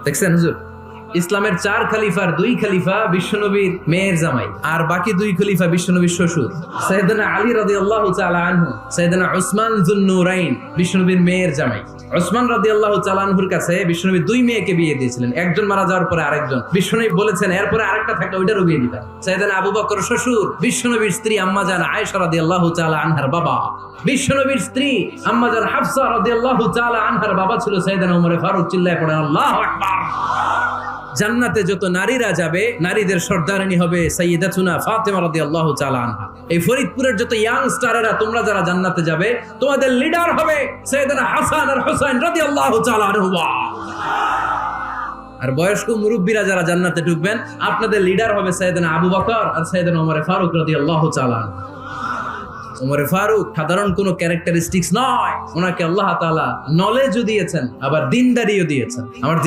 দেখছেন হুজুর, ইসলামের 4 খলিফার 2 খলিফা বিশ্বনবীর মেয়ের জামাই, আর বাকি 2 খলিফা বিশ্বনবীর শ্বশুর। সাইয়েদনা আলী রাদিয়াল্লাহু তাআলা আনহু, সাইয়েদনা উসমান যুন-নূরাইন বিশ্বনবীর মেয়ের জামাই। উসমান রাদিয়াল্লাহু তাআলা আনহুর কাছে বিশ্বনবী 2 মেয়েকে বিয়ে দিয়েছিলেন, একজন মারা যাওয়ার পরে আরেকজন। বিশ্বনবী বলেছেন এরপরে আরেকটা থাকলে ওইটারও বিয়ে দিবেন। সাইয়েদনা আবু বকর শ্বশুর, বিশ্বনবীর স্ত্রী আম্মা জান আয়েশা রাদিয়াল্লাহু তাআলা আনহার বাবা। বিশ্বনবীর স্ত্রী আম্মা জান হাফসা রাদিয়াল্লাহু তাআলা আনহার বাবা ছিল সাইয়েদনা ওমর ফারুক। চিল্লায়ে পড়েন আল্লাহু আকবার। জান্নাতে যত নারীরা যাবে, নারীদের সর্দারিনী হবে সাইয়্যিদাতুনা ফাতেমা রাদিয়াল্লাহু তাআলা আনহা। এই ফরিদপুরের যত ইয়াং স্টারেরা তোমরা যারা জান্নাতে যাবে, তোমাদের লিডার হবে সাইয়েদনা হাসান আর হুসাইন রাদিয়াল্লাহু তাআলা আনহুমা। আর বয়স্ক মুরব্বীরা যারা জান্নাতে ঢুকবেন, আপনাদের লিডার হবে সাইয়েদনা আবু বকর আর সাইয়েদনা ওমর ফারুক রাদিয়াল্লাহু তাআলা আনহু। ওমর ফারুক সাধারণ কোনো ক্যারেক্টারিস্টিক্স নয়, ওনাকে আল্লাহ তাআলা নলেজও দিয়েছেন, আবার দিনদারিও দিয়েছেন। আমার